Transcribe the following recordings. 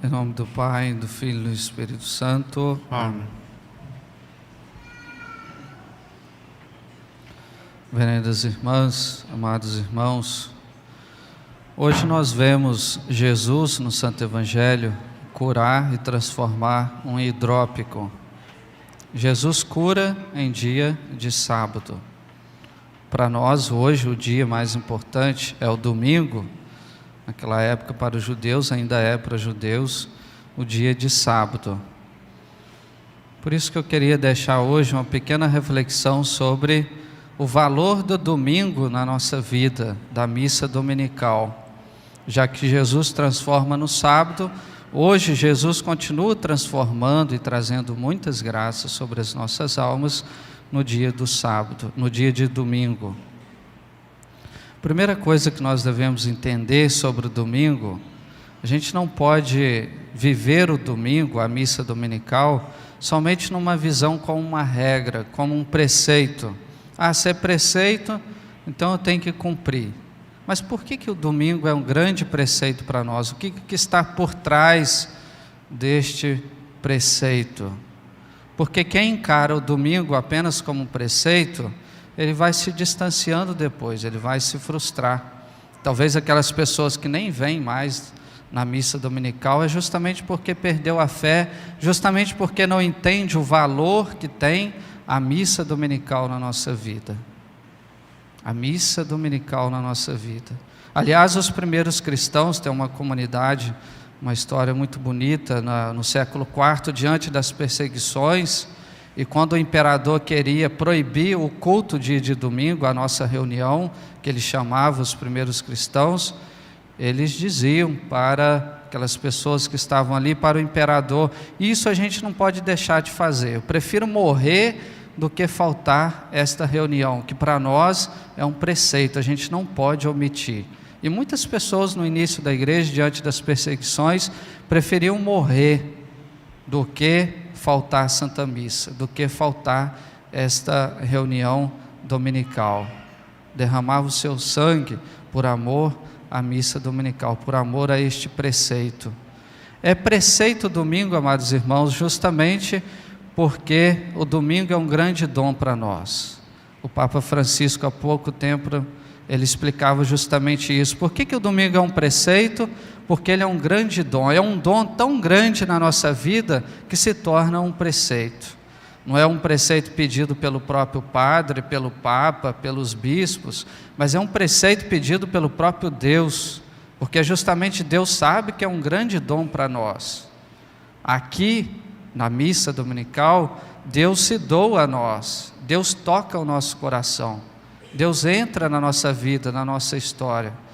Em nome do Pai, do Filho e do Espírito Santo. Amém. Venerandas irmãs, amados irmãos, hoje nós vemos Jesus no Santo Evangelho curar e transformar um hidrópico. Jesus cura em dia de sábado. Para nós hoje o dia mais importante é o domingo. Naquela época para os judeus, ainda é para os judeus, o dia de sábado. Por isso que eu queria deixar hoje uma pequena reflexão sobre o valor do domingo na nossa vida, da missa dominical. Já que Jesus transforma no sábado, hoje Jesus continua transformando e trazendo muitas graças sobre as nossas almas no dia do sábado, no dia de domingo. Primeira coisa que nós devemos entender sobre o domingo, a gente não pode viver o domingo, a missa dominical, somente numa visão como uma regra, como um preceito. Se é preceito, então eu tenho que cumprir. Mas por que o domingo é um grande preceito para nós? O que está por trás deste preceito? Porque quem encara o domingo apenas como um preceito, ele vai se distanciando depois, ele vai se frustrar. Talvez aquelas pessoas que nem vêm mais na missa dominical é justamente porque perdeu a fé, justamente porque não entende o valor que tem a missa dominical na nossa vida. A missa dominical na nossa vida. Aliás, os primeiros cristãos têm uma comunidade, uma história muito bonita, no século IV, diante das perseguições. E quando o imperador queria proibir o culto dia de domingo, a nossa reunião, que ele chamava os primeiros cristãos, eles diziam para aquelas pessoas que estavam ali, para o imperador: isso a gente não pode deixar de fazer, eu prefiro morrer do que faltar esta reunião, que para nós é um preceito, a gente não pode omitir. E muitas pessoas no início da igreja, diante das perseguições, preferiam morrer do que faltar a Santa Missa, do que faltar esta reunião dominical. Derramava o seu sangue por amor à missa dominical, por amor a este preceito. É preceito domingo, amados irmãos, justamente porque o domingo é um grande dom para nós. O Papa Francisco, há pouco tempo, ele explicava justamente isso. Por que o domingo é um preceito? Porque ele é um grande dom, é um dom tão grande na nossa vida que se torna um preceito. Não é um preceito pedido pelo próprio padre, pelo Papa, pelos bispos, mas é um preceito pedido pelo próprio Deus, porque justamente Deus sabe que é um grande dom para nós. Aqui, na missa dominical, Deus se doa a nós, Deus toca o nosso coração, Deus entra na nossa vida, na nossa história.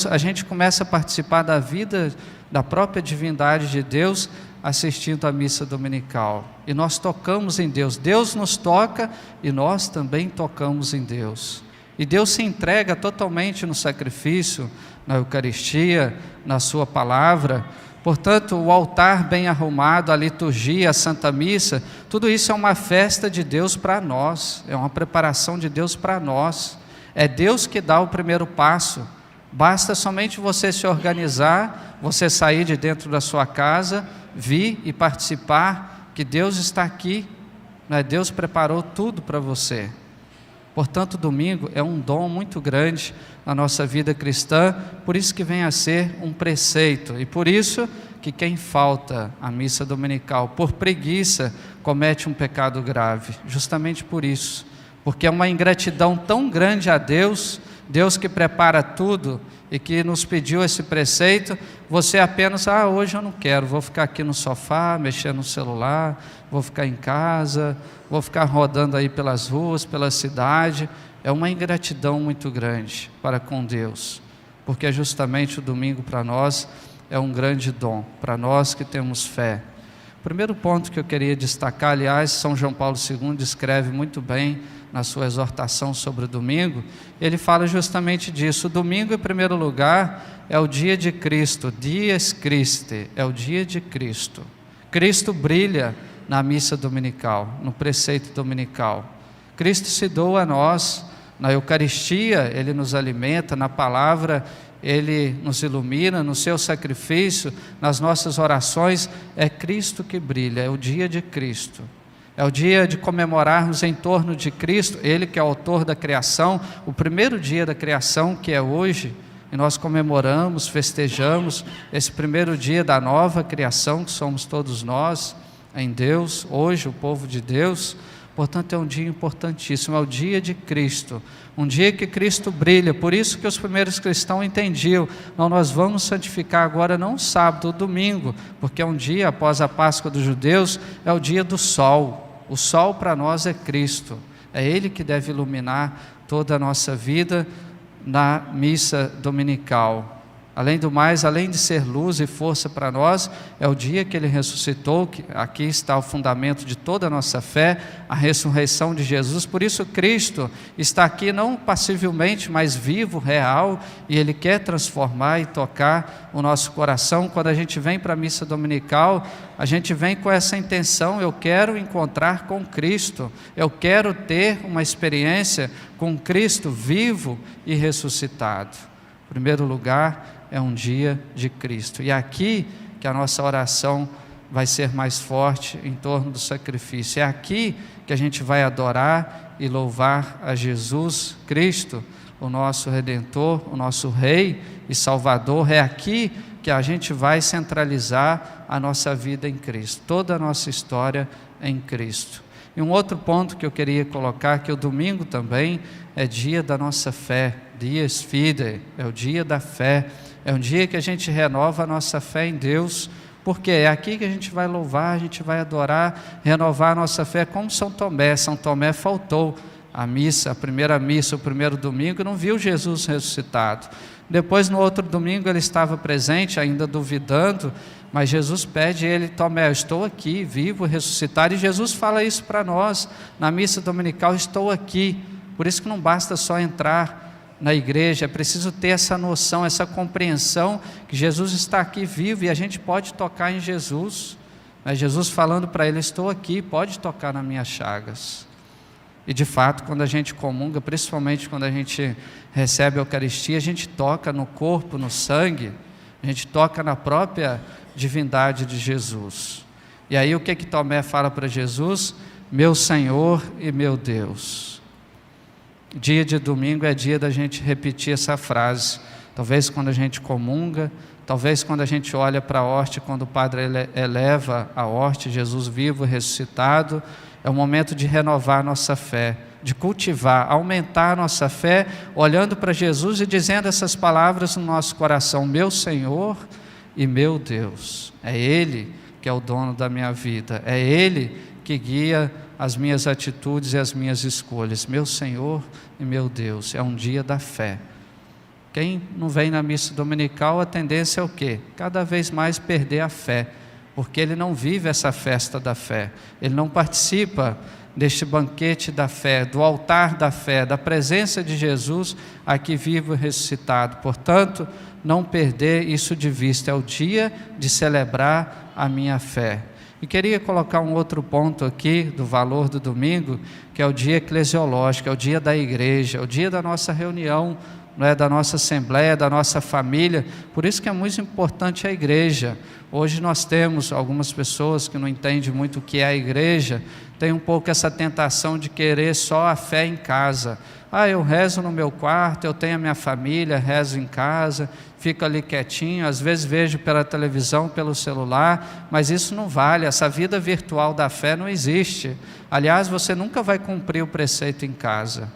A gente começa a participar da vida, da própria divindade de Deus, assistindo à missa dominical. E nós tocamos em Deus. Deus nos toca e nós também tocamos em Deus. E Deus se entrega totalmente no sacrifício, na Eucaristia, na sua palavra. Portanto, o altar bem arrumado, a liturgia, a Santa Missa, tudo isso é uma festa de Deus para nós, é uma preparação de Deus para nós. É Deus que dá o primeiro passo. Basta somente você se organizar, você sair de dentro da sua casa, vir e participar, que Deus está aqui, né? Deus preparou tudo para você. Portanto, domingo é um dom muito grande na nossa vida cristã, por isso que vem a ser um preceito, e por isso que quem falta à missa dominical por preguiça comete um pecado grave, justamente por isso, porque é uma ingratidão tão grande a Deus, Deus que prepara tudo e que nos pediu esse preceito, você apenas, hoje eu não quero, vou ficar aqui no sofá, mexendo no celular, vou ficar em casa, vou ficar rodando aí pelas ruas, pela cidade. É uma ingratidão muito grande para com Deus, porque justamente o domingo para nós é um grande dom, para nós que temos fé. O primeiro ponto que eu queria destacar, aliás, São João Paulo II descreve muito bem na sua exortação sobre o domingo, ele fala justamente disso. O domingo, em primeiro lugar, é o dia de Cristo, Dies Christi, é o dia de Cristo. Cristo brilha na missa dominical, no preceito dominical. Cristo se doa a nós, na Eucaristia Ele nos alimenta, na palavra Ele nos ilumina, no seu sacrifício, nas nossas orações. É Cristo que brilha, é o dia de Cristo. É o dia de comemorarmos em torno de Cristo, Ele que é o autor da criação, o primeiro dia da criação, que é hoje, e nós comemoramos, festejamos esse primeiro dia da nova criação, que somos todos nós, em Deus, hoje o povo de Deus. Portanto, é um dia importantíssimo, é o dia de Cristo, um dia que Cristo brilha. Por isso que os primeiros cristãos entendiam: não, nós vamos santificar agora não sábado ou domingo, porque é um dia após a Páscoa dos judeus, é o dia do sol. O sol para nós é Cristo, é Ele que deve iluminar toda a nossa vida na missa dominical. Além do mais, além de ser luz e força para nós, é o dia que Ele ressuscitou, que aqui está o fundamento de toda a nossa fé, a ressurreição de Jesus. Por isso Cristo está aqui não passivelmente, mas vivo, real, e Ele quer transformar e tocar o nosso coração. Quando a gente vem para a missa dominical, a gente vem com essa intenção: eu quero encontrar com Cristo, eu quero ter uma experiência com Cristo vivo e ressuscitado. Em primeiro lugar, é um dia de Cristo. E é aqui que a nossa oração vai ser mais forte em torno do sacrifício. É aqui que a gente vai adorar e louvar a Jesus Cristo, o nosso Redentor, o nosso Rei e Salvador. É aqui que a gente vai centralizar a nossa vida em Cristo, toda a nossa história em Cristo. E um outro ponto que eu queria colocar, que o domingo também é dia da nossa fé, dies fidei, é o dia da fé. É um dia que a gente renova a nossa fé em Deus, porque é aqui que a gente vai louvar, a gente vai adorar, renovar a nossa fé, como São Tomé. São Tomé faltou a missa, a primeira missa, o primeiro domingo, não viu Jesus ressuscitado. Depois, no outro domingo, ele estava presente, ainda duvidando, mas Jesus pede a ele: Tomé, eu estou aqui, vivo, ressuscitado. E Jesus fala isso para nós, na missa dominical: estou aqui. Por isso que não basta só entrar na igreja, é preciso ter essa noção, essa compreensão que Jesus está aqui vivo e a gente pode tocar em Jesus. Mas Jesus falando para ele: estou aqui, pode tocar nas minhas chagas. E de fato, quando a gente comunga, principalmente quando a gente recebe a Eucaristia, a gente toca no corpo, no sangue, a gente toca na própria divindade de Jesus. E aí o que Tomé fala para Jesus? Meu Senhor e meu Deus. Dia de domingo é dia da gente repetir essa frase. Talvez quando a gente comunga, talvez quando a gente olha para a hóstia, quando o Padre eleva a hóstia, Jesus vivo, ressuscitado, é o momento de renovar a nossa fé, de cultivar, aumentar a nossa fé, olhando para Jesus e dizendo essas palavras no nosso coração: meu Senhor e meu Deus. É Ele que é o dono da minha vida, é Ele que guia as minhas atitudes e as minhas escolhas. Meu Senhor e meu Deus. É um dia da fé. Quem não vem na missa dominical, a tendência é o quê? Cada vez mais perder a fé, porque ele não vive essa festa da fé, ele não participa deste banquete da fé, do altar da fé, da presença de Jesus aqui vivo e ressuscitado. Portanto, não perder isso de vista. É o dia de celebrar a minha fé. E queria colocar um outro ponto aqui do valor do domingo, que é o dia eclesiológico, é o dia da igreja, é o dia da nossa reunião, não é, da nossa assembleia, da nossa família. Por isso que é muito importante a igreja. Hoje nós temos algumas pessoas que não entendem muito o que é a igreja, tem um pouco essa tentação de querer só a fé em casa. Eu rezo no meu quarto, eu tenho a minha família, rezo em casa, fico ali quietinho, às vezes vejo pela televisão, pelo celular, mas isso não vale, essa vida virtual da fé não existe. Aliás, você nunca vai cumprir o preceito em casa.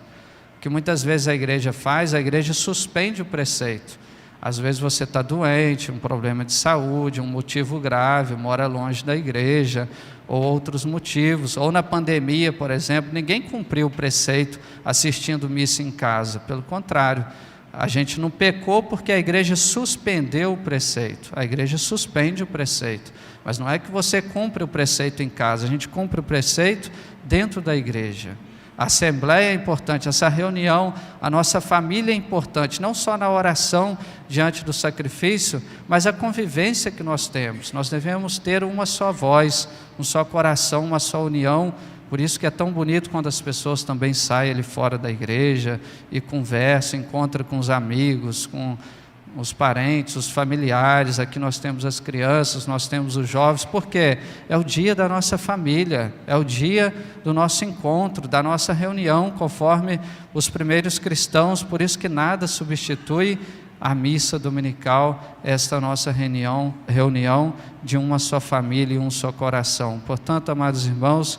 O que muitas vezes a igreja faz, a igreja suspende o preceito. Às vezes você está doente, um problema de saúde, um motivo grave, mora longe da igreja, ou outros motivos, ou na pandemia, por exemplo, ninguém cumpriu o preceito assistindo missa em casa. Pelo contrário, a gente não pecou porque a igreja suspendeu o preceito. A igreja suspende o preceito, mas não é que você cumpre o preceito em casa, a gente cumpre o preceito dentro da igreja. A assembleia é importante, essa reunião, a nossa família é importante, não só na oração diante do sacrifício, mas a convivência que nós temos. Nós devemos ter uma só voz, um só coração, uma só união. Por isso que é tão bonito quando as pessoas também saem ali fora da igreja e conversam, encontram com os amigos, com os parentes, os familiares, aqui nós temos as crianças, nós temos os jovens, porque é o dia da nossa família, é o dia do nosso encontro, da nossa reunião, conforme os primeiros cristãos, por isso que nada substitui a missa dominical, esta nossa reunião de uma só família e um só coração. Portanto, amados irmãos,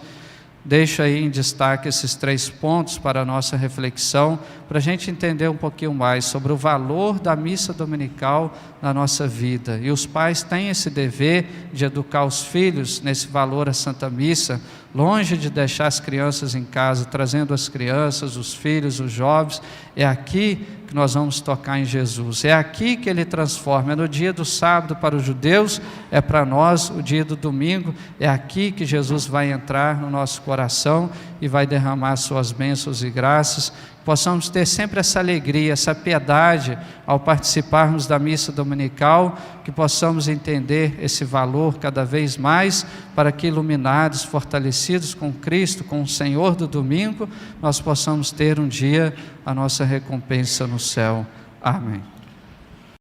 deixo aí em destaque esses 3 pontos para a nossa reflexão, para a gente entender um pouquinho mais sobre o valor da missa dominical na nossa vida. E os pais têm esse dever de educar os filhos nesse valor à Santa Missa, longe de deixar as crianças em casa, trazendo as crianças, os filhos, os jovens. É aqui que nós vamos tocar em Jesus, é aqui que Ele transforma. É no dia do sábado para os judeus, é para nós o dia do domingo, é aqui que Jesus vai entrar no nosso coração e vai derramar suas bênçãos e graças. Possamos ter sempre essa alegria, essa piedade ao participarmos da missa dominical, que possamos entender esse valor cada vez mais, para que iluminados, fortalecidos com Cristo, com o Senhor do domingo, nós possamos ter um dia a nossa recompensa no céu. Amém.